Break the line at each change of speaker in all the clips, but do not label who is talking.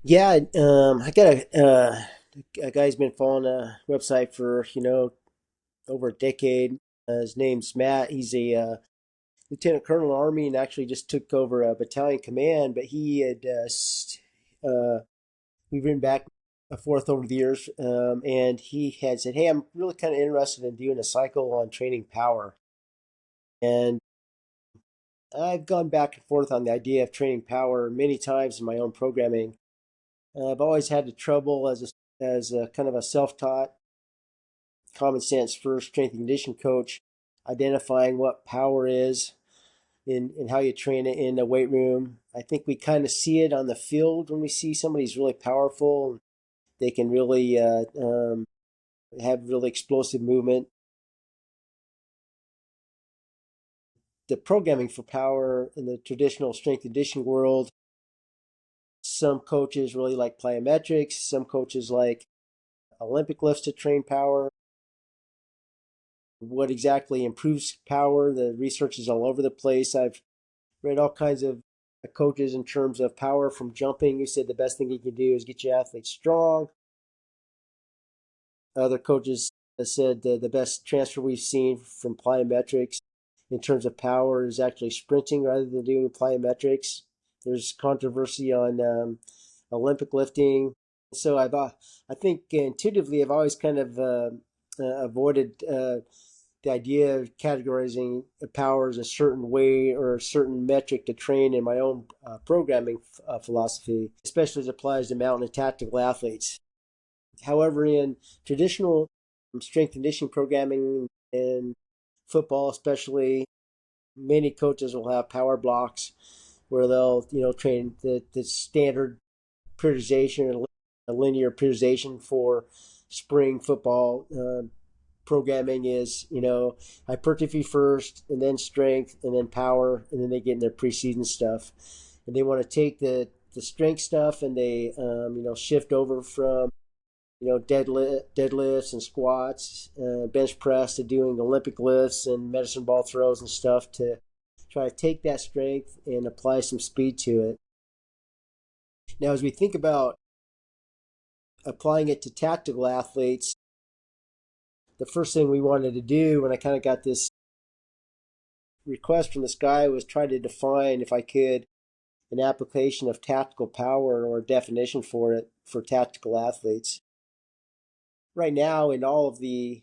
Yeah, I got a guy's been following a website for over a decade. His name's Matt. He's a lieutenant colonel in the Army and actually just took over a battalion command. But he had we've been back and forth over the years, and he had said, "Hey, I'm really kind of interested in doing a cycle on training power." And I've gone back and forth on the idea of training power many times in my own programming. I've always had the trouble as a kind of a self-taught, common sense first strength and condition coach, identifying what power is in how you train it in the weight room. I think we kind of see it on the field when we see somebody's really powerful. They can really have really explosive movement. The programming for power in the traditional strength and conditioning world, some coaches really like plyometrics. Some coaches like Olympic lifts to train power. What exactly improves power? The research is all over the place. I've read all kinds of coaches in terms of power from jumping. You said the best thing you can do is get your athletes strong. Other coaches have said the best transfer we've seen from plyometrics in terms of power is actually sprinting rather than doing plyometrics. There's controversy on Olympic lifting. So I think intuitively I've always kind of avoided the idea of categorizing power as a certain way or a certain metric to train in my own programming philosophy, especially as it applies to mountain and tactical athletes. However, in traditional strength and conditioning programming and football, especially, many coaches will have power blocks where they'll train the standard periodization, a linear periodization for spring football. Programming is, hypertrophy first, and then strength, and then power, and then they get in their preseason stuff. And they want to take the strength stuff and they, shift over from, deadlifts and squats, bench press to doing Olympic lifts and medicine ball throws and stuff to try to take that strength and apply some speed to it. Now, as we think about applying it to tactical athletes, the first thing we wanted to do when I kind of got this request from this guy was try to define, if I could, an application of tactical power or a definition for it for tactical athletes. Right now, in all of the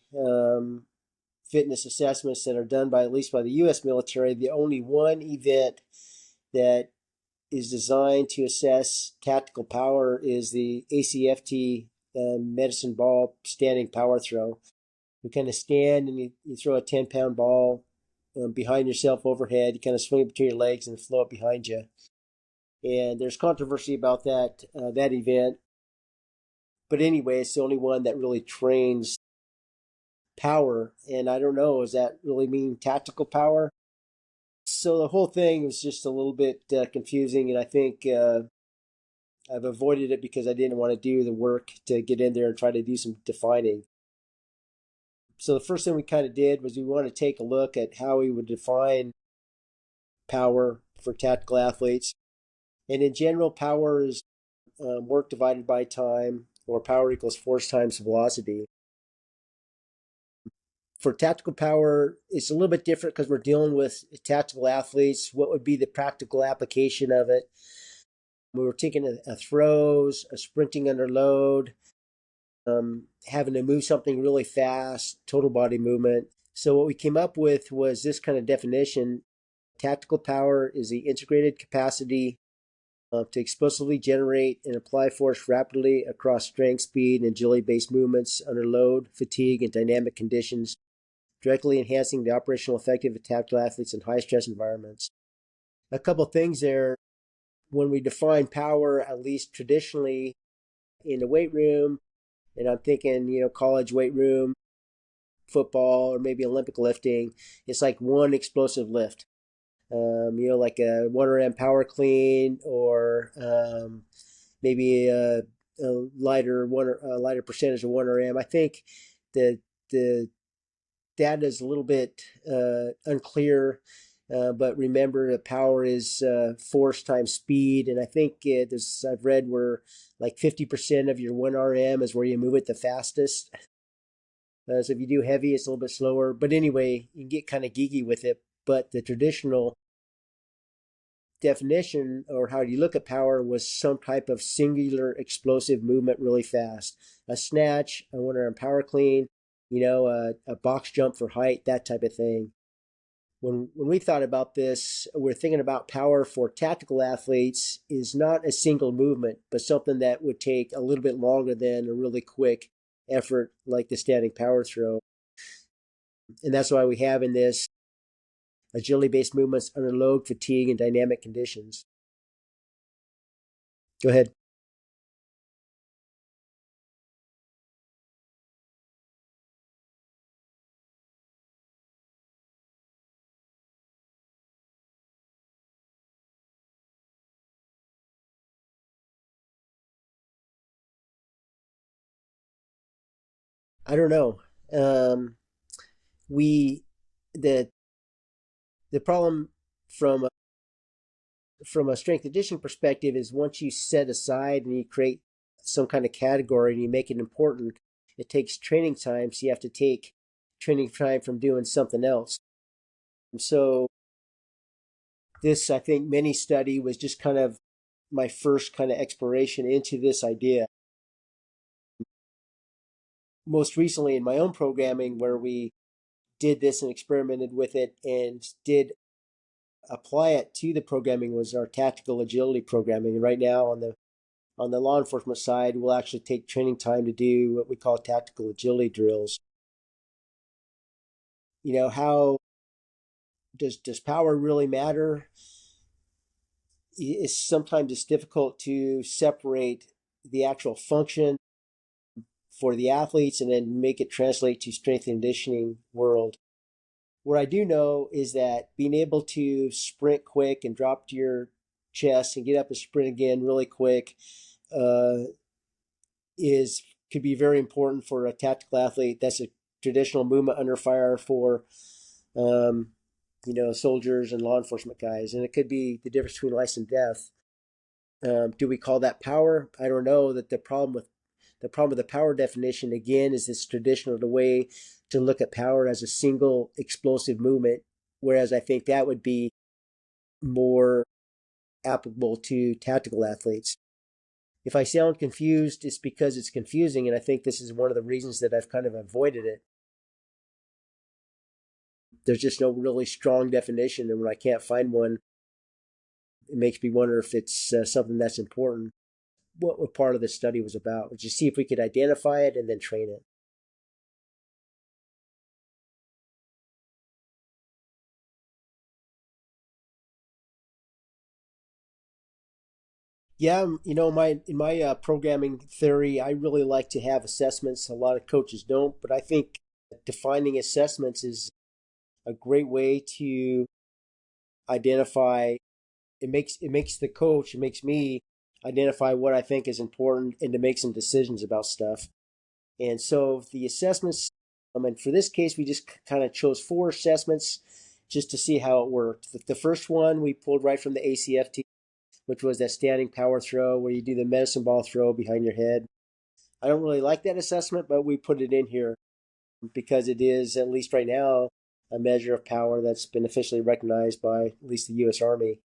fitness assessments that are done by at least by the U.S. military, the only one event that is designed to assess tactical power is the ACFT medicine ball standing power throw. You kind of stand and you throw a 10-pound ball behind yourself overhead. You kind of swing it between your legs and flow it behind you. And there's controversy about that event. But anyway, it's the only one that really trains power. And I don't know, does that really mean tactical power? So the whole thing was just a little bit confusing. And I think I've avoided it because I didn't want to do the work to get in there and try to do some defining. So the first thing we kind of did was we want to take a look at how we would define power for tactical athletes. And in general, power is work divided by time, or power equals force times velocity. For tactical power, it's a little bit different because we're dealing with tactical athletes. What would be the practical application of it? We were taking a throws, a sprinting under load, having to move something really fast, total body movement. So what we came up with was this kind of definition. Tactical power is the integrated capacity to explosively generate and apply force rapidly across strength, speed, and agility-based movements under load, fatigue, and dynamic conditions, directly enhancing the operational effectiveness of tactical athletes in high-stress environments. A couple of things there. When we define power, at least traditionally in the weight room, and I'm thinking, college weight room, football, or maybe Olympic lifting, it's like one explosive lift. Like a 1RM power clean, or maybe a lighter percentage of 1RM. I think the data is a little bit unclear But remember, the power is force times speed, and I think I've read where like 50% of your 1 RM is where you move it the fastest. So if you do heavy, it's a little bit slower. But anyway, you can get kind of geeky with it. But the traditional definition, or how you look at power, was some type of singular explosive movement really fast. A snatch, a 1 RM power clean, a box jump for height, that type of thing. When we thought about this, we're thinking about power for tactical athletes is not a single movement, but something that would take a little bit longer than a really quick effort like the standing power throw. And that's why we have in this agility-based movements under load, fatigue, and dynamic conditions. Go ahead. I don't know. We the the problem from from a strength conditioning perspective is once you set aside and you create some kind of category and you make it important, it takes training time. So you have to take training time from doing something else. And so this, I think, mini study was just kind of my first kind of exploration into this idea. Most recently in my own programming, where we did this and experimented with it and did apply it to the programming, was our tactical agility programming. And right now on the law enforcement side, we'll actually take training time to do what we call tactical agility drills. How does power really matter? Sometimes it's difficult to separate the actual function for the athletes and then make it translate to strength and conditioning world. What I do know is that being able to sprint quick and drop to your chest and get up and sprint again really quick uh, is could be very important for a tactical athlete. That's a traditional movement under fire for um, soldiers and law enforcement guys, and it could be the difference between life and death. Do we call that power? I don't know. That the problem with the power definition again is this traditional way to look at power as a single explosive movement, whereas I think that would be more applicable to tactical athletes. If I sound confused, it's because it's confusing, and I think this is one of the reasons that I've kind of avoided it. There's just no really strong definition, and when I can't find one, it makes me wonder if it's something that's important. What part of the study was about was to see if we could identify it and then train it. Yeah, my in my programming theory, I really like to have assessments. A lot of coaches don't, but I think defining assessments is a great way to identify. It makes the coach, it makes me identify what I think is important and to make some decisions about stuff. And so the assessments, and for this case, we just kind of chose 4 assessments just to see how it worked. The first one we pulled right from the ACFT, which was that standing power throw where you do the medicine ball throw behind your head. I don't really like that assessment, but we put it in here because it is, at least right now, a measure of power that's been officially recognized by at least the U.S. Army.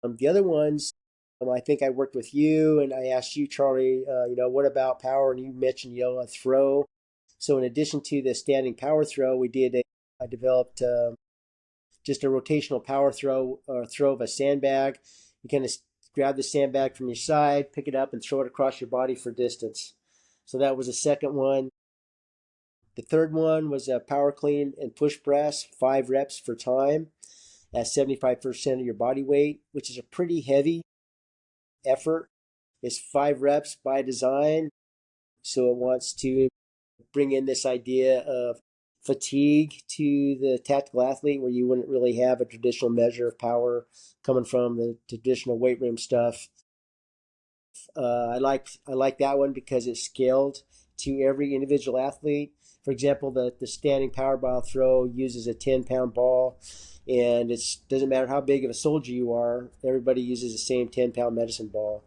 The other ones, I think I worked with you and I asked you, Charlie, what about power? And you mentioned, a throw. So in addition to the standing power throw, I developed just a rotational power throw, or throw of a sandbag. You kind of grab the sandbag from your side, pick it up, and throw it across your body for distance. So that was the second one. The third one was a power clean and push press, 5 reps for time at 75% of your body weight, which is a pretty heavy effort. It's 5 reps by design. So it wants to bring in this idea of fatigue to the tactical athlete, where you wouldn't really have a traditional measure of power coming from the traditional weight room stuff. I like that one because it's scaled to every individual athlete. For example, the standing power ball throw uses a 10-pound ball, and it doesn't matter how big of a soldier you are, everybody uses the same 10-pound medicine ball.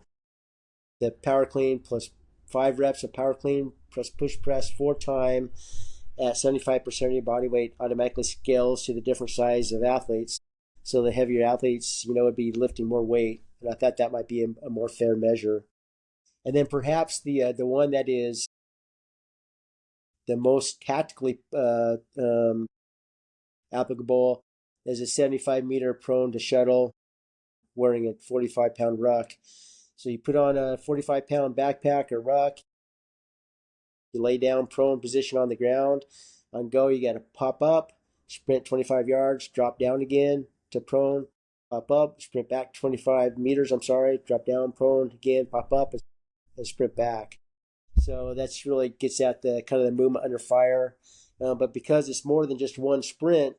The power clean plus 5 reps of power clean plus push press 4 times at 75% of your body weight automatically scales to the different size of athletes. So the heavier athletes, would be lifting more weight. And I thought that might be a more fair measure. And then perhaps the one that is the most tactically applicable is a 75-meter prone to shuttle wearing a 45-pound ruck. So you put on a 45-pound backpack or ruck, you lay down prone position on the ground. On go, you got to pop up, sprint 25 yards, drop down again to prone, pop up, sprint back 25 meters, drop down, prone again, pop up, and sprint back. So that's really gets at the kind of the movement under fire. But because it's more than just one sprint,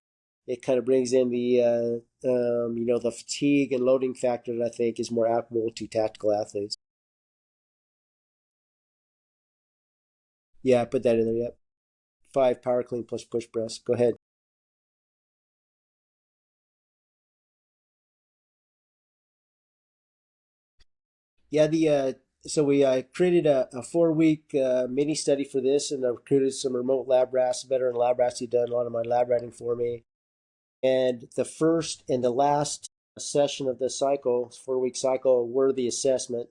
it kind of brings in the the fatigue and loading factor that I think is more applicable to tactical athletes. Yeah, I put that in there. Yep. 5 power clean plus push press. Go ahead. Yeah, the so we created a 4-week mini study for this, and I recruited some remote lab rats, veteran lab rats who done a lot of my lab writing for me. And the first and the last session of the cycle, 4-week cycle, were the assessment.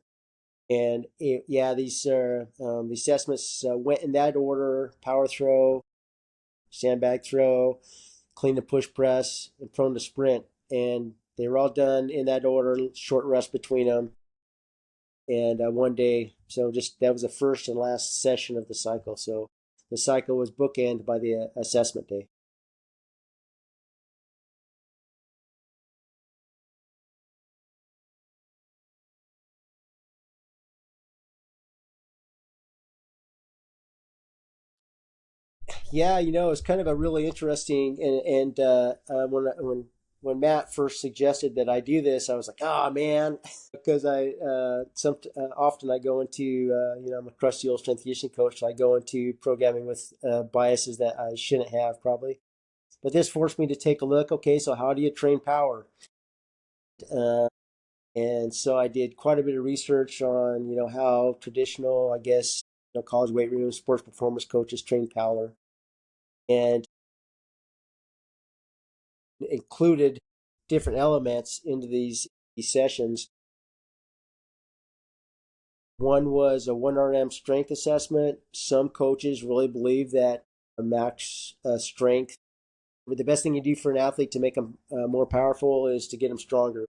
And these the assessments went in that order: power throw, sandbag throw, clean to push press, and prone to sprint. And they were all done in that order, short rest between them, and one day. So just that was the first and last session of the cycle. So the cycle was bookended by the assessment day. Yeah, it's kind of a really interesting, and when Matt first suggested that I do this, I was like, oh man, because I often I go into I'm a crusty old strength conditioning coach, so I go into programming with biases that I shouldn't have probably, but this forced me to take a look. Okay, so how do you train power? Uh, and so I did quite a bit of research on how traditional, I guess, college weight room sports performance coaches train power, and included different elements into these sessions. One was a 1RM strength assessment. Some coaches really believe that a max strength, the best thing you do for an athlete to make them more powerful is to get them stronger.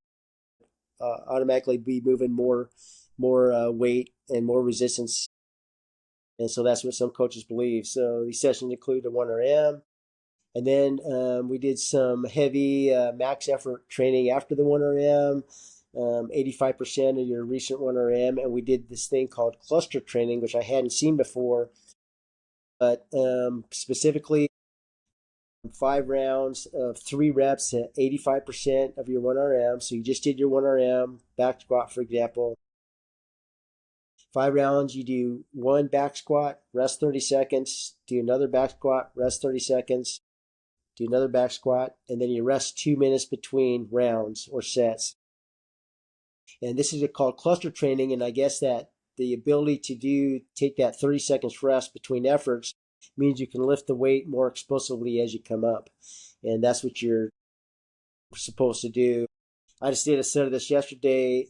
Automatically be moving more weight and more resistance. And so that's what some coaches believe. So these sessions include a 1RM. And then we did some heavy max effort training after the 1RM, 85% of your recent 1RM. And we did this thing called cluster training, which I hadn't seen before, but specifically 5 rounds of 3 reps at 85% of your 1RM. So you just did your 1RM, back squat, for example. 5 rounds, you do one back squat, rest 30 seconds, do another back squat, rest 30 seconds, do another back squat, and then you rest 2 minutes between rounds or sets. And this is called cluster training, and I guess that the ability to take that 30 seconds rest between efforts means you can lift the weight more explosively as you come up. And that's what you're supposed to do. I just did a set of this yesterday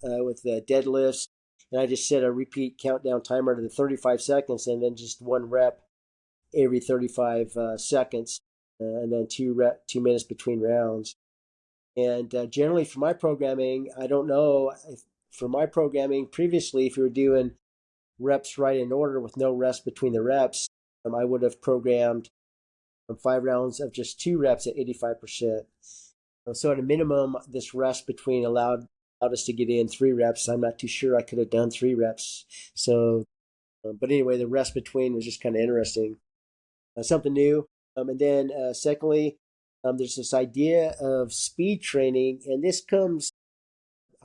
with the deadlifts, and I just set a repeat countdown timer to the 35 seconds and then just 1 rep every 35 seconds, and then 2 minutes between rounds. And generally for my programming, I don't know for my programming previously, if you were doing reps right in order with no rest between the reps, I would have programmed 5 rounds of just 2 reps at 85%. So at a minimum, this rest between allowed us to get in 3 reps. I'm not too sure I could have done 3 reps. So, but anyway, the rest between was just kind of interesting, something new. And then secondly, there's this idea of speed training, and this comes,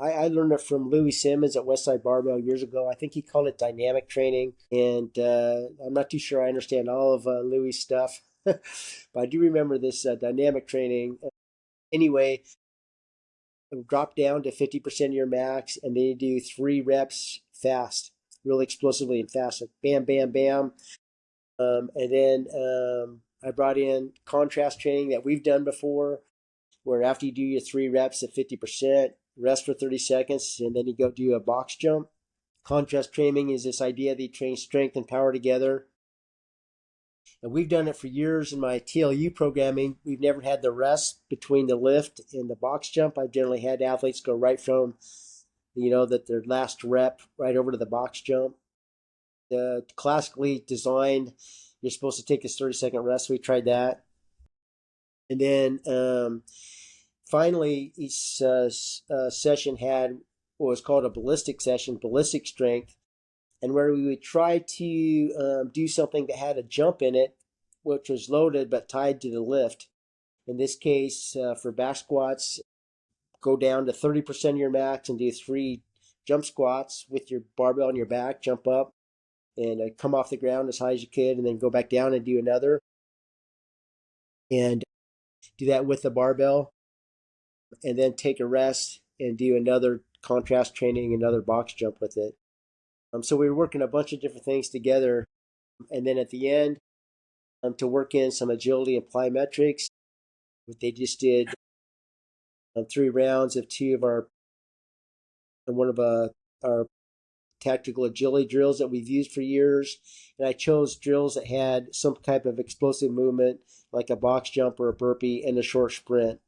I learned it from Louis Simmons at Westside Barbell years ago. I think he called it dynamic training, and I'm not too sure I understand all of Louis' stuff, but I do remember this dynamic training. Anyway, drop down to 50% of your max, and then you do 3 reps fast, really explosively and fast, like bam, bam, bam. And then I brought in contrast training that we've done before, where after you do your 3 reps at 50%, rest for 30 seconds, and then you go do a box jump. Contrast training is this idea that you train strength and power together. And we've done it for years in my TLU programming. We've never had the rest between the lift and the box jump. I've generally had athletes go right from, that their last rep right over to the box jump. Classically designed, you're supposed to take this 30-second rest. We tried that. And then finally, each session had what was called a ballistic session, ballistic strength, and where we would try to do something that had a jump in it, which was loaded but tied to the lift. In this case, for back squats, go down to 30% of your max and do 3 jump squats with your barbell on your back, jump up, and come off the ground as high as you could, and then go back down and do another. And do that with the barbell, and then take a rest and do another contrast training, another box jump with it. So we were working a bunch of different things together. And then at the end, to work in some agility and plyometrics, they just did 3 rounds of one of our tactical agility drills that we've used for years. And I chose drills that had some type of explosive movement, like a box jump or a burpee and a short sprint.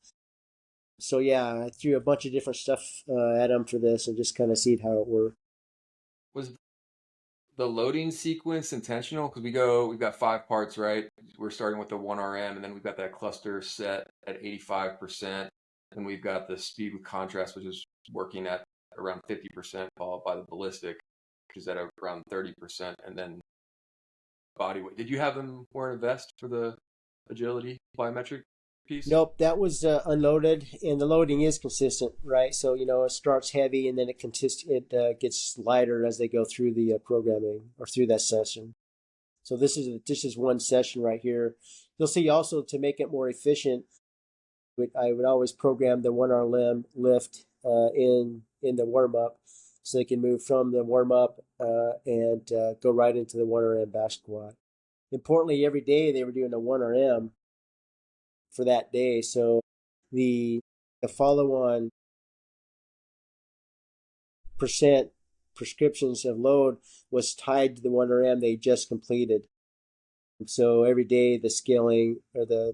So yeah, I threw a bunch of different stuff at them for this and just kind of see how it worked.
Was the loading sequence intentional? Because we've got 5 parts, right? We're starting with the 1RM, and then we've got that cluster set at 85%. And we've got the speed with contrast, which is working at around 50%, followed by the ballistic, which is at around 30%, and then body weight. Did you have them wearing a vest for the agility plyometric piece?
Nope, that was unloaded, and the loading is consistent, right? So it starts heavy, and then it gets lighter as they go through the programming or through that session. So this is one session right here. You'll see also, to make it more efficient, I would always program the 1RM lift in the warm up, so they can move from the warm up and go right into the 1RM back squat. Importantly, every day they were doing a 1RM for that day. So the follow-on percent prescriptions of load was tied to the 1RM they just completed. And so every day the scaling or the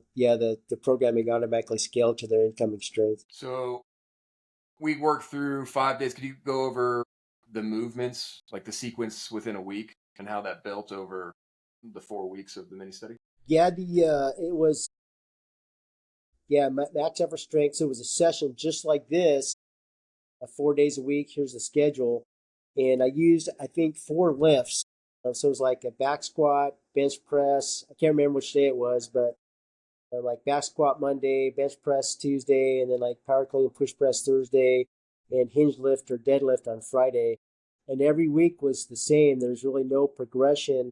programming automatically scaled to their incoming strength.
So we worked through 5 days. Could you go over the movements, like the sequence within a week, and how that built over the 4 weeks of the mini study?
Yeah, it was max effort strength. So it was a session just like this, 4 days a week. Here's the schedule, and I used, I think, 4 lifts. So it was like a back squat, bench press. I can't remember which day it was, but like back squat Monday, bench press Tuesday, and then like power clean push press Thursday, and hinge lift or deadlift on Friday. And every week was the same. There's really no progression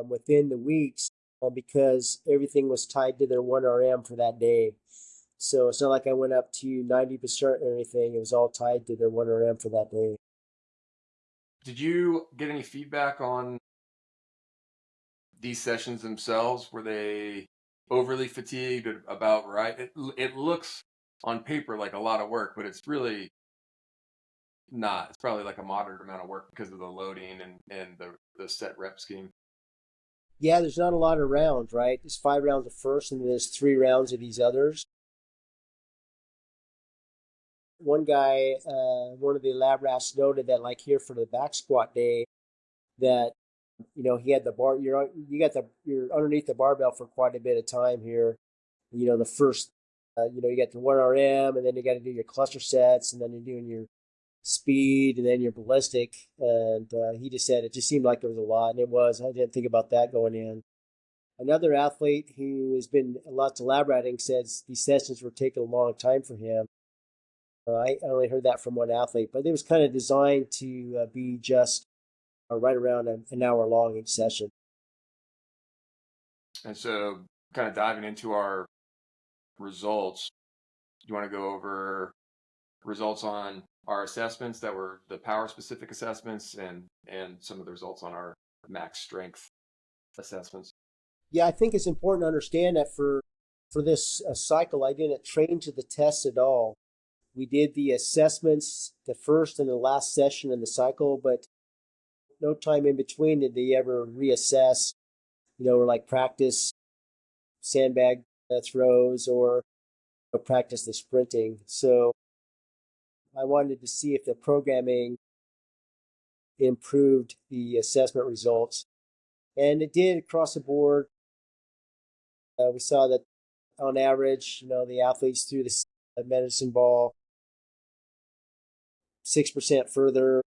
within the weeks because everything was tied to their 1RM for that day. So it's not like I went up to 90% or anything. It was all tied to their 1RM for that day.
Did you get any feedback on these sessions themselves? Were they overly fatigued or about right? It looks on paper like a lot of work, but it's really not. It's probably like a moderate amount of work because of the loading and the set rep scheme.
Yeah, there's not a lot of rounds, right? There's 5 rounds of first, and then there's 3 rounds of these others. One guy, one of the lab rats noted that, like here for the back squat day, that he had the bar. You're underneath the barbell for quite a bit of time here. The first, you got the 1RM, and then you got to do your cluster sets, and then you're doing your speed, and then your ballistic. And he just said it just seemed like there was a lot, and it was. I didn't think about that going in. Another athlete who has been lots of lab ratting says these sessions were taking a long time for him. I only heard that from one athlete, but it was kind of designed to be just right around an hour long each session.
And so, kind of diving into our results, do you want to go over results on our assessments that were the power specific assessments and some of the results on our max strength assessments?
Yeah, I think it's important to understand that for this cycle, I didn't train to the test at all. We did the assessments the first and the last session in the cycle, but no time in between did they ever reassess, or like practice sandbag throws or practice the sprinting. So I wanted to see if the programming improved the assessment results. And it did across the board. We saw that on average, the athletes threw the medicine ball 6% further.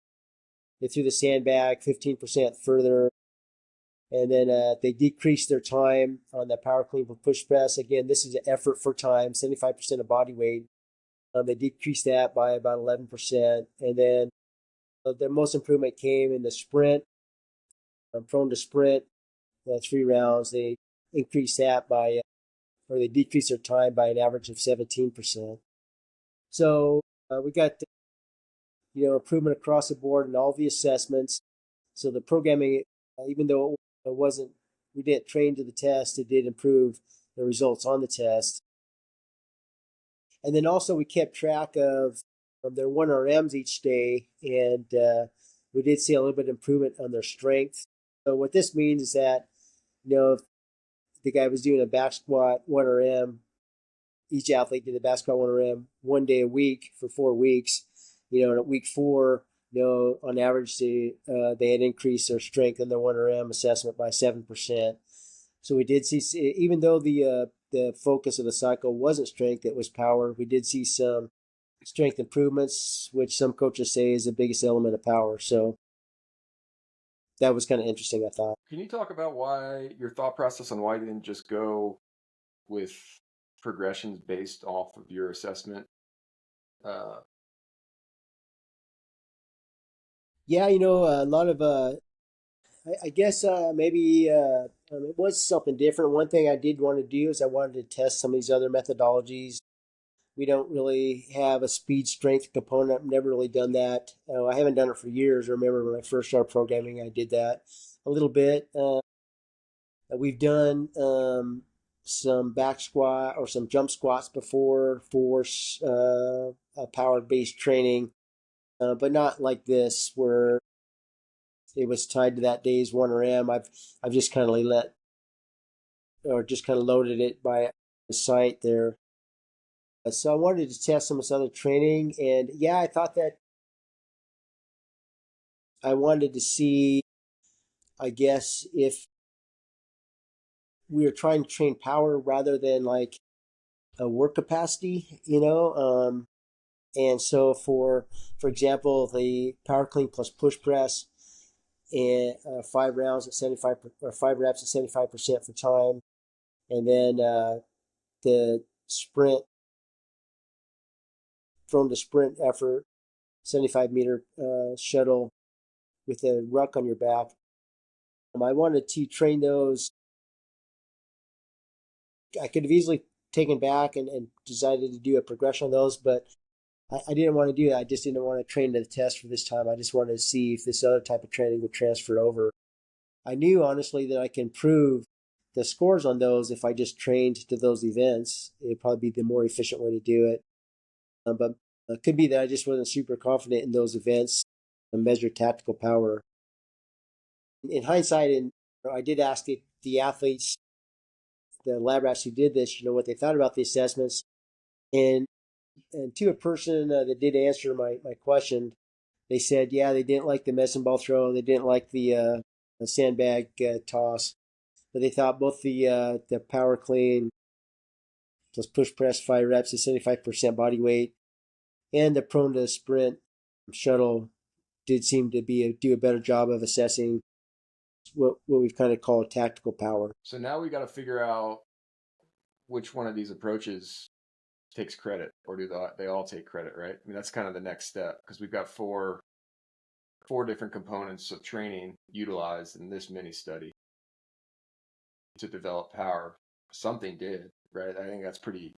They threw the sandbag 15% further. And then they decreased their time on the power clean with push press. Again, this is an effort for time, 75% of body weight. They decreased that by about 11%. And then the most improvement came in the sprint, prone to sprint, 3 rounds. They increased that or they decreased their time by an average of 17%. So we got, improvement across the board in all the assessments. So the programming, even though it wasn't, we didn't train to the test, it did improve the results on the test. And then also we kept track of their 1RMs each day, and we did see a little bit of improvement on their strength. So what this means is that, if the guy was doing a back squat 1RM, each athlete did a back squat 1RM 1 day a week for 4 weeks. And at week 4, on average, they had increased their strength in their 1RM assessment by 7%. So we did see, even though the focus of the cycle wasn't strength, it was power. We did see some strength improvements, which some coaches say is the biggest element of power. So that was kind of interesting, I thought.
Can you talk about why your thought process on why you didn't just go with progressions based off of your assessment? Uh,
Yeah, a lot of I guess maybe it was something different. One thing I did want to do is I wanted to test some of these other methodologies. We don't really have a speed strength component. I've never really done that. I haven't done it for years. I remember when I first started programming, I did that a little bit. We've done some back squat or some jump squats before for power based training, but not like this where it was tied to that day's 1RM. I've just kind of just kind of loaded it by the site there. So I wanted to test some of this other training, and yeah, I thought that I wanted to see, I guess, if we were trying to train power rather than like a work capacity, and so for example, the power clean plus push press and 5 rounds at 75 or 5 reps at 75% for time, and then the sprint from the sprint effort, 75-meter shuttle with a ruck on your back. I wanted to train those. I could have easily taken back and decided to do a progression on those, but I didn't want to do that. I just didn't want to train to the test for this time. I just wanted to see if this other type of training would transfer over. I knew honestly that I can improve the scores on those if I just trained to those events. It'd probably be the more efficient way to do it. But it could be that I just wasn't super confident in those events and measure tactical power. In hindsight, I did ask the athletes, the lab rats who did this, what they thought about the assessments. And to a person that did answer my question, they said, yeah, they didn't like the medicine ball throw. They didn't like the sandbag toss. But they thought both the power clean plus push press 5 reps at 75% body weight and the prone to sprint shuttle did seem to do a better job of assessing what we've kind of called tactical power.
so now we got to figure out which one of these approaches takes credit, or do they all take credit, right? I mean, that's kind of the next step because we've got four different components of training utilized in this mini study to develop power. Something did, right? I think that's pretty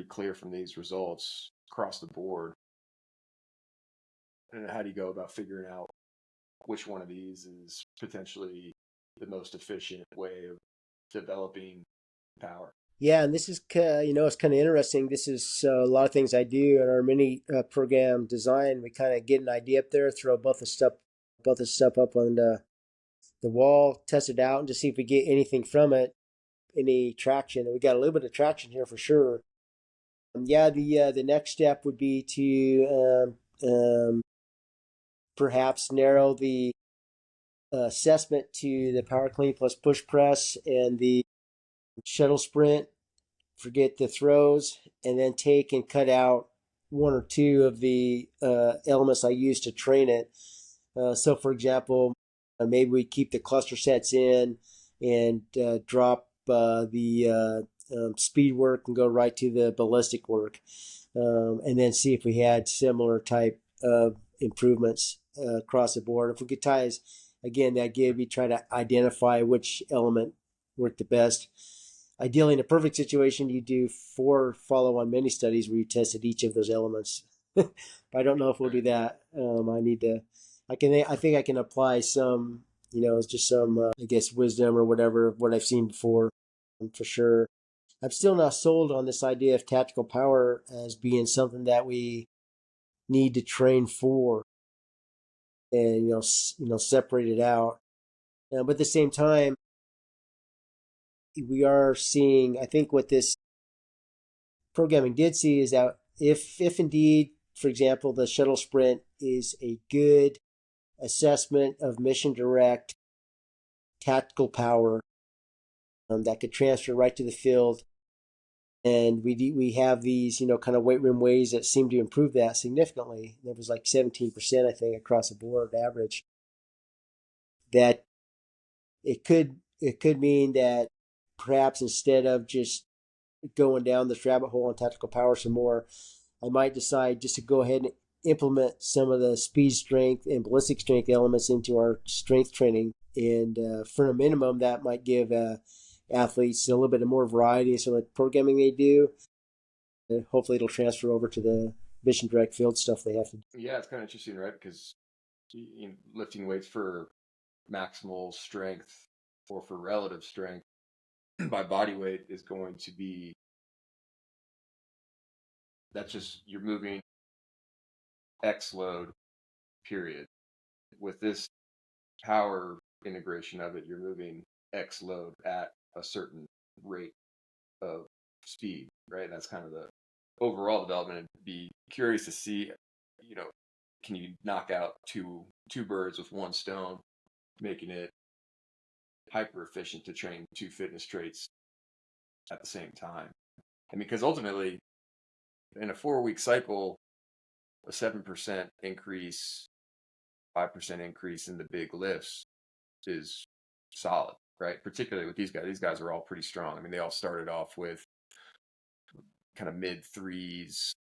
clear from these results across the board. And how do you go about figuring out which one of these is potentially the most efficient way of developing power?
Yeah, and this is it's kind of interesting. This is a lot of things I do in our mini program design. We kind of get an idea up there, throw both the stuff up on the wall, test it out, and just see if we get anything from it, any traction. And we got a little bit of traction here for sure. Yeah, the next step would be to perhaps narrow the assessment to the power clean plus push press and the shuttle sprint. Forget the throws, and then take and cut out one or two of the elements I use to train it. So, for example, maybe we keep the cluster sets in and drop the speed work and go right to the ballistic work, and then see if we had similar type of improvements across the board. If we could tie, again, that give you try to identify which element worked the best. Ideally, in a perfect situation, you do 4 follow-on mini studies where you tested each of those elements. But I don't know if we'll do
Right.
that. I need to. I think I can apply some. It's just some. I guess wisdom or whatever of what I've seen before, for sure. I'm still not sold on this idea of tactical power as being something that we need to train for, and separate it out. But at the same time, we are seeing. I think what this programming did see is that if indeed, for example, the shuttle sprint is a good assessment of mission direct tactical power, that could transfer right to the field, and we have these kind of weight room ways that seem to improve that significantly. There was like 17%, I think, across the board average. That it could mean that perhaps instead of just going down this rabbit hole on tactical power some more, I might decide just to go ahead and implement some of the speed strength and ballistic strength elements into our strength training. And for a minimum, that might give athletes a little bit more variety in some of the programming they do. And hopefully, it'll transfer over to the mission direct field stuff they have to do.
Yeah, it's kind of interesting, right? Because lifting weights for maximal strength or for relative strength by body weight is going to be that's just you're moving X load, period. With this power integration of it, you're moving X load at a certain rate of speed, right? That's kind of the overall development. I'd be curious to see, you know, can you knock out two birds with one stone, making it hyper efficient to train two fitness traits at the same time? I mean, because ultimately, in a 4 week cycle, a 7% increase, 5% increase in the big lifts is solid, right? Particularly with these guys. These guys are all pretty strong. I mean, they all started off with kind of mid threes,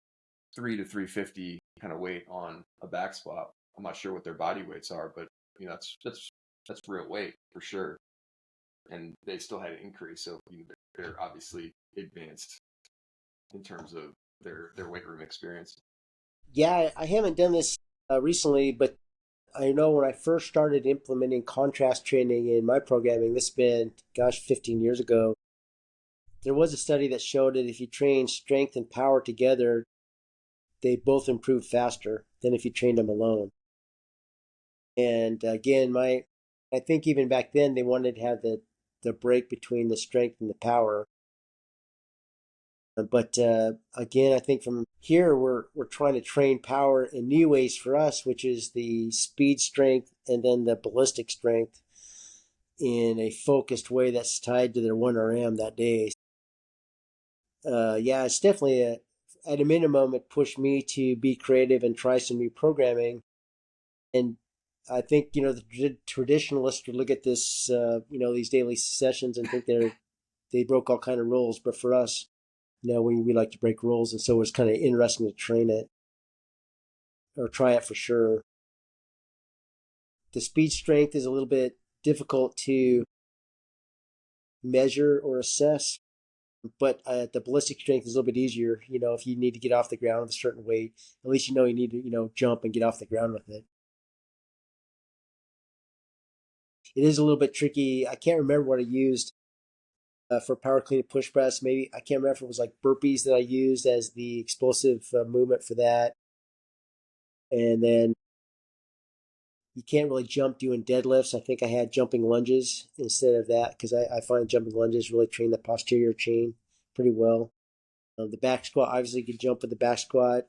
3 to 350 kind of weight on a back squat. I'm not sure what their body weights are, but that's real weight for sure. And they still had an increase, so they're obviously advanced in terms of their weight room experience.
Yeah, I haven't done this recently, but I know when I first started implementing contrast training in my programming, this has been, gosh, 15 years ago. There was a study that showed that if you train strength and power together, they both improve faster than if you trained them alone. And again, I think even back then they wanted to have the break between the strength and the power. But again, I think from here we're trying to train power in new ways for us, which is the speed strength and then the ballistic strength in a focused way that's tied to their 1RM that day. Yeah, it's definitely at a minimum, it pushed me to be creative and try some new programming. And I think, the traditionalists would look at these daily sessions and think they broke all kind of rules. But for us, we like to break rules, and so it's kind of interesting to train it or try it for sure. The speed strength is a little bit difficult to measure or assess, but the ballistic strength is a little bit easier. If you need to get off the ground with a certain weight, at least you need to jump and get off the ground with it. It is a little bit tricky. I can't remember what I used for power clean push press. Maybe I can't remember if it was like burpees that I used as the explosive movement for that. And then you can't really jump doing deadlifts. I think I had jumping lunges instead of that because I find jumping lunges really train the posterior chain pretty well. The back squat, obviously, you can jump with the back squat.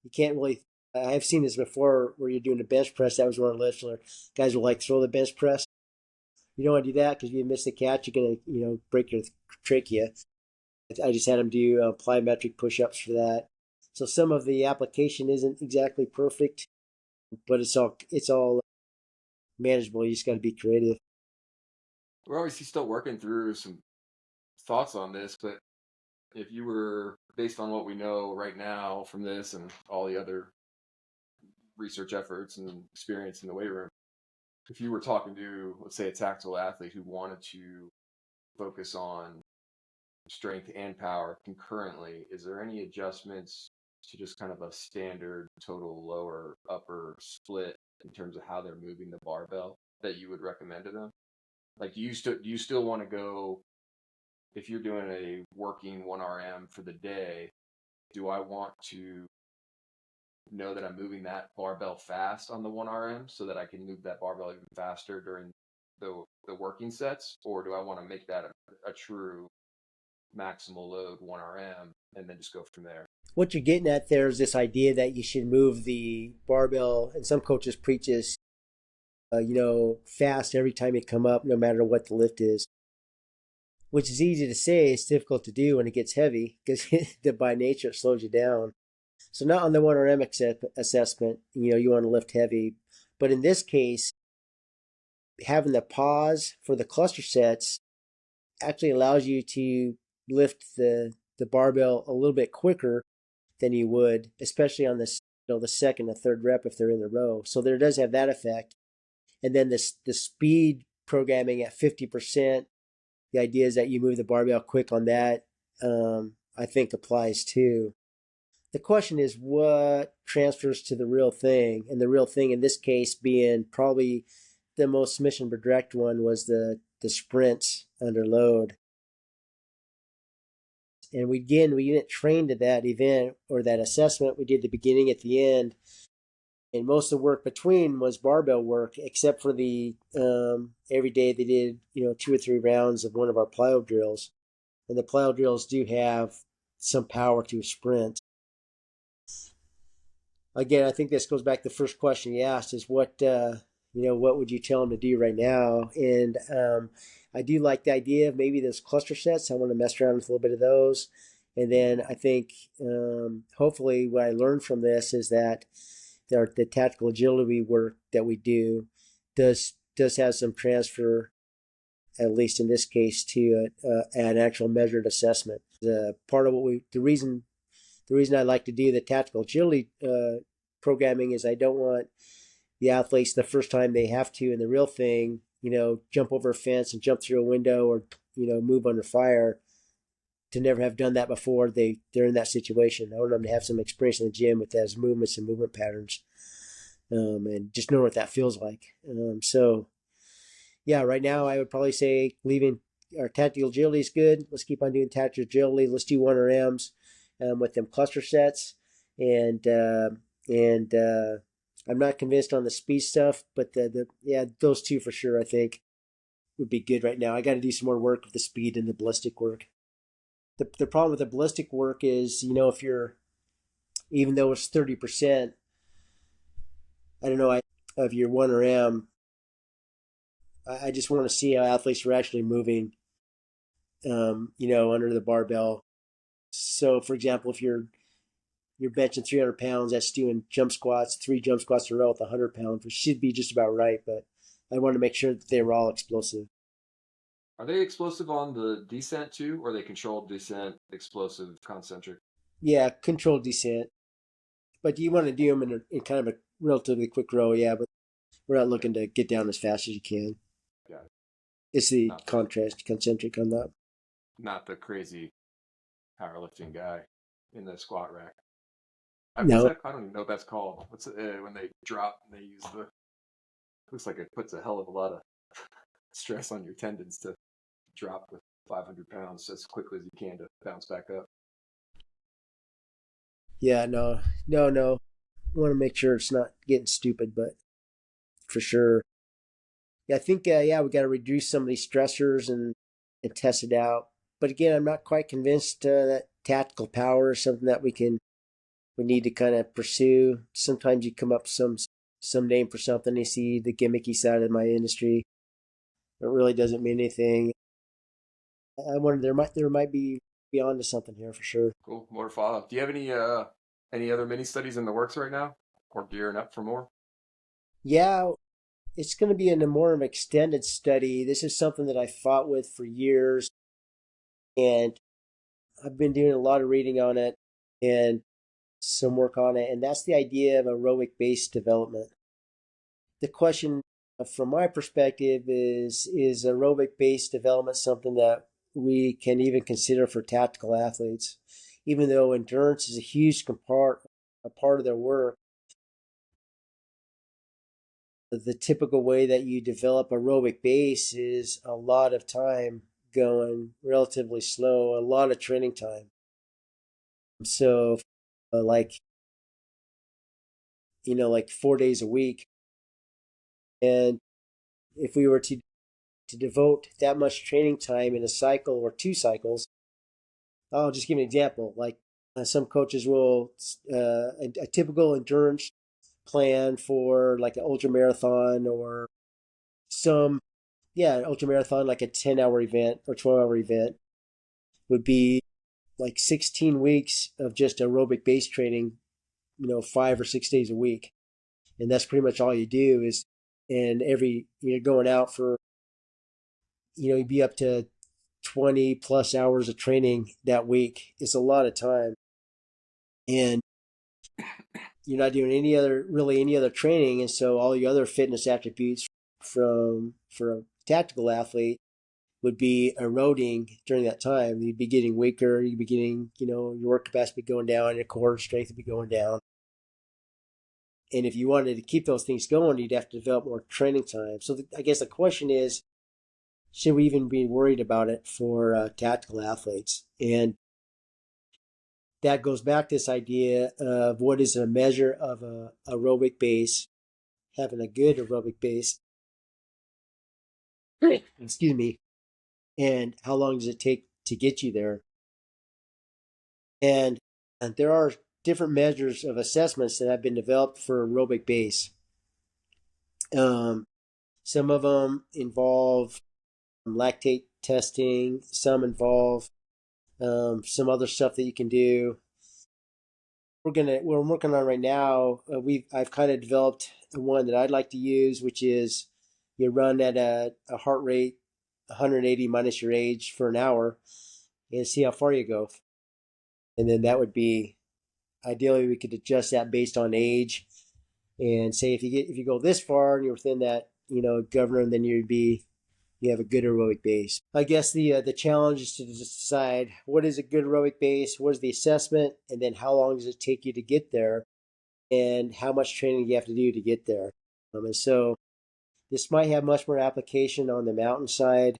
You can't really. I've seen this before where you're doing a bench press. That was one of the lifts where guys will like throw the bench press. You don't want to do that because if you miss the catch, you're gonna break your trachea. I just had them do plyometric push-ups for that. So some of the application isn't exactly perfect, but it's all manageable. You just got to be creative.
We're obviously still working through some thoughts on this, but if you were, based on what we know right now from this and all the other research efforts and experience in the weight room, if you were talking to, let's say, a tactical athlete who wanted to focus on strength and power concurrently, is there any adjustments to just kind of a standard total lower upper split in terms of how they're moving the barbell that you would recommend to them? Like, do you still want to go, if you're doing a working 1RM for the day, do I want to know that I'm moving that barbell fast on the 1RM so that I can move that barbell even faster during the working sets? Or do I want to make that a true maximal load 1RM and then just go from there?
What you're getting at there is this idea that you should move the barbell, and some coaches preach this, fast every time you come up, no matter what the lift is, which is easy to say. It's difficult to do when it gets heavy because by nature it slows you down. So not on the 1RM assessment, you want to lift heavy. But in this case, having the pause for the cluster sets actually allows you to lift the barbell a little bit quicker than you would, especially on this, the second and third rep if they're in the row. So there does have that effect. And then the speed programming at 50%, the idea is that you move the barbell quick on that, I think applies too. The question is what transfers to the real thing, and the real thing in this case being probably the most mission direct one was the sprints under load. And we didn't train to that event or that assessment. We did the beginning at the end, and most of the work between was barbell work, except for the every day they did 2 or 3 rounds of one of our plyo drills, and the plyo drills do have some power to a sprint. Again, I think this goes back to the first question you asked: is what would you tell them to do right now? And I do like the idea of maybe those cluster sets. I want to mess around with a little bit of those. And then I think hopefully what I learned from this is that the tactical agility work that we do does have some transfer, at least in this case, to an actual measured assessment. Part of the reason I like to do the tactical agility programming is I don't want the athletes the first time they have to in the real thing, jump over a fence and jump through a window or move under fire, to never have done that before they're in that situation. I want them to have some experience in the gym with those movements and movement patterns, and just know what that feels like. So yeah, right now I would probably say leaving our tactical agility is good. Let's keep on doing tactical agility. Let's do 1RMs with them cluster sets, and I'm not convinced on the speed stuff, but those two for sure I think would be good right now. I got to do some more work with the speed and the ballistic work. The problem with the ballistic work is, if you're, even though it's 30%, I don't know, of your 1RM, I just want to see how athletes are actually moving, under the barbell. So, for example, if you're benching 300 pounds, that's doing jump squats, 3 jump squats in a row with 100 pounds, which should be just about right. But I want to make sure that they were all explosive.
Are they explosive on the descent too, or are they controlled descent, explosive, concentric?
Yeah, controlled descent. But you want to do them in kind of a relatively quick row, yeah. But we're not looking to get down as fast as you can.
Yeah,
It's the
not the
contrast concentric on that.
not the crazy powerlifting guy in the squat rack. What's
No,
that? I don't even know what that's called. What's when they drop and they use the? Looks like it puts a hell of a lot of stress on your tendons to drop with 500 pounds as quickly as you can to bounce back up.
yeah, no. Want to make sure it's not getting stupid, but for sure. Yeah, I think yeah, we got to reduce some of these stressors and test it out. But again, I'm not quite convinced that tactical power is something that we need to kind of pursue. Sometimes you come up with some name for something. You see the gimmicky side of my industry. It really doesn't mean anything. I wonder there might be beyond to something here for sure.
Cool. More to follow. Do you have any other mini studies in the works right now, or gearing up for more?
Yeah, it's going to be in a more of an extended study. This is something that I fought with for years, and I've been doing a lot of reading on it and some work on it, and that's the idea of aerobic based development. The question from my perspective is aerobic based development something that we can even consider for tactical athletes? Even though endurance is a huge a part of their work, the typical way that you develop aerobic base is a lot of time going relatively slow, a lot of training time. So, like, like 4 days a week. And if we were to devote that much training time in a cycle or two cycles, I'll just give an example. Like some coaches will, a typical endurance plan for like an ultra marathon or some, yeah, ultra marathon, like a 10-hour event or 12-hour event would be like 16 weeks of just aerobic base training, 5 or 6 days a week. And that's pretty much all you do is, and you're going out for, you'd be up to 20 plus hours of training that week. It's a lot of time. And you're not doing any other training. And so all your other fitness attributes for a tactical athlete would be eroding during that time. You'd be getting weaker. You'd be getting, your work capacity going down, your core strength would be going down. And if you wanted to keep those things going, you'd have to develop more training time. So I guess the question is, should we even be worried about it for tactical athletes? And that goes back to this idea of what is a measure of a aerobic base, having a good aerobic base, excuse me, and how long does it take to get you there? And, and there are different measures of assessments that have been developed for aerobic base. Um, some of them involve lactate testing. Some involve some other stuff that you can do. We're working on right now. I've kind of developed one that I'd like to use, which is you run at a heart rate 180 minus your age for an hour, and see how far you go. And then that would be ideally we could adjust that based on age, and say if you go this far and you're within that governor, then you have a good aerobic base. I guess the challenge is to decide what is a good aerobic base, what is the assessment, and then how long does it take you to get there, and how much training you have to do to get there. And so this might have much more application on the mountainside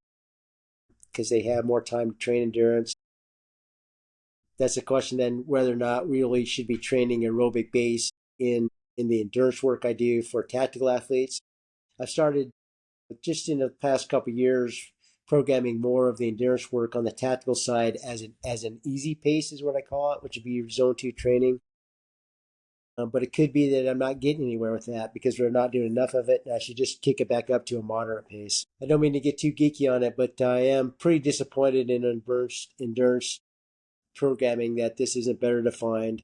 because they have more time to train endurance. That's a question then whether or not we really should be training aerobic base in the endurance work I do for tactical athletes. I've started just in the past couple of years programming more of the endurance work on the tactical side as an easy pace is what I call it, which would be zone 2 training. But it could be that I'm not getting anywhere with that because we're not doing enough of it. And I should just kick it back up to a moderate pace. I don't mean to get too geeky on it, but I am pretty disappointed in endurance programming that this isn't better defined.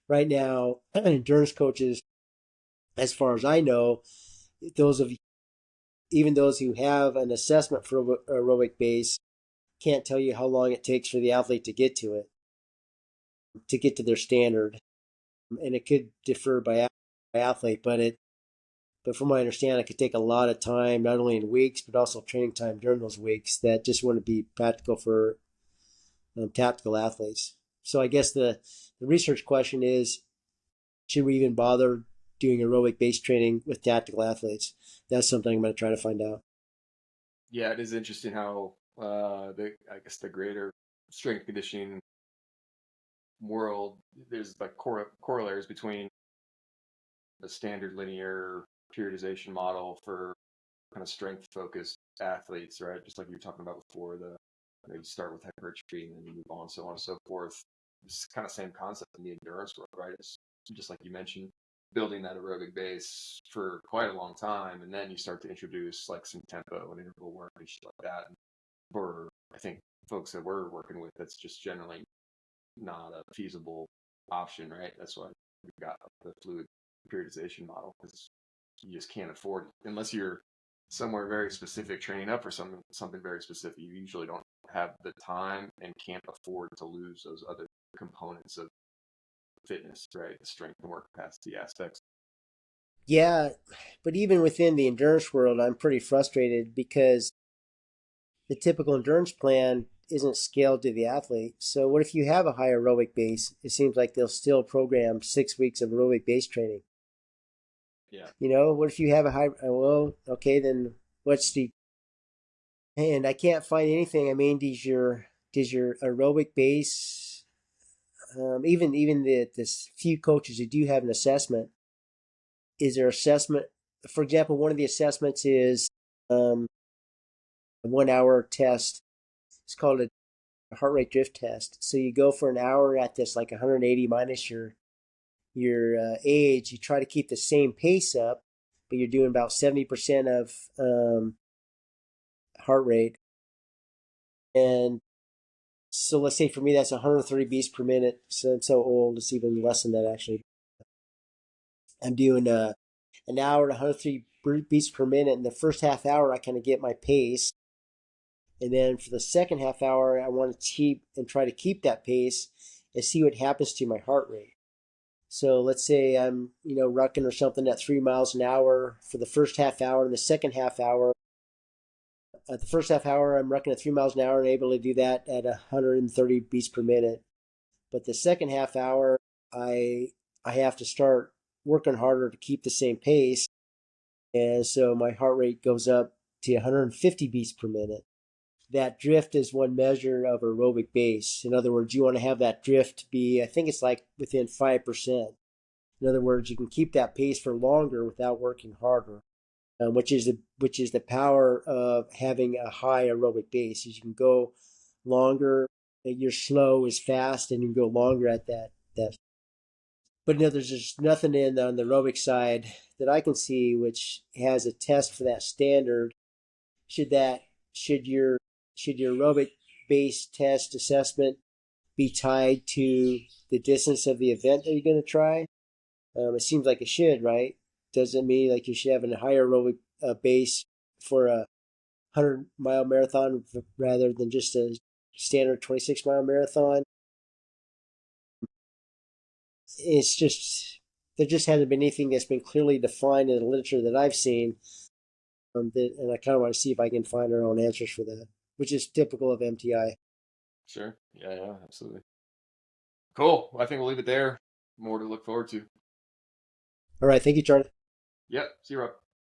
Right now, endurance coaches, as far as I know, those of even those who have an assessment for aerobic base can't tell you how long it takes for the athlete to get to it, to get to their standard. And it could differ by athlete, but from what I understand, it could take a lot of time, not only in weeks, but also training time during those weeks that just wouldn't be practical for tactical athletes. So I guess the research question is, should we even bother doing aerobic base training with tactical athletes? That's something I'm going to try to find out.
Yeah, it is interesting how the I guess the greater strength conditioning world, there's like corollaries between the standard linear periodization model for kind of strength focused athletes, right? Just like you were talking about before, you start with hypertrophy and then you move on, so on and so forth. It's kind of same concept in the endurance world, right? It's just like you mentioned, building that aerobic base for quite a long time, and then you start to introduce like some tempo and interval work and shit like that. And for I think folks that we're working with, that's just generally not a feasible option, right? That's why we've got the fluid periodization model because you just can't afford it unless you're somewhere very specific training up for something very specific. You usually don't have the time and can't afford to lose those other components of fitness, right? The strength and work capacity aspects.
Yeah, but even within the endurance world, I'm pretty frustrated because the typical endurance plan isn't scaled to the athlete. So what if you have a high aerobic base? It seems like they'll still program 6 weeks of aerobic base training.
Yeah.
What if you have a high? Well, okay, then what's the? And I can't find anything. I mean, does your aerobic base, even this few coaches who do have an assessment, is there assessment? For example, one of the assessments is um, a 1 hour test. It's called a heart rate drift test. So you go for an hour at this like 180 minus your age. You try to keep the same pace up, but you're doing about 70% of heart rate. And so let's say for me that's 130 beats per minute. So I'm so old, it's even less than that actually. I'm doing an hour at 103 beats per minute. In the first half hour, I kind of get my pace. And then for the second half hour, I want to keep and try to keep that pace and see what happens to my heart rate. So let's say I'm, rucking or something at 3 miles an hour for the first half hour. And the second half hour, at the first half hour, I'm rucking at 3 miles an hour and able to do that at 130 beats per minute. But the second half hour, I I have to start working harder to keep the same pace, and so my heart rate goes up to 150 beats per minute. That drift is one measure of aerobic base. In other words, you want to have that drift be, I think it's like within 5%. In other words, you can keep that pace for longer without working harder, which is the power of having a high aerobic base. Is you can go longer. Your slow is fast, and you can go longer at that. But there's just nothing in on the aerobic side that I can see which has a test for that standard. Should that should your should your aerobic base test assessment be tied to the distance of the event that you're going to try? It seems like it should, right? Does it mean like you should have a higher aerobic base for a 100-mile marathon rather than just a standard 26-mile marathon? It's just there just hasn't been anything that's been clearly defined in the literature that I've seen, and I kind of want to see if I can find our own answers for that, which is typical of MTI.
Sure. Yeah, yeah, absolutely. Cool. Well, I think we'll leave it there. More to look forward to.
All right, thank you, Charlie.
Yep. See you, Rob.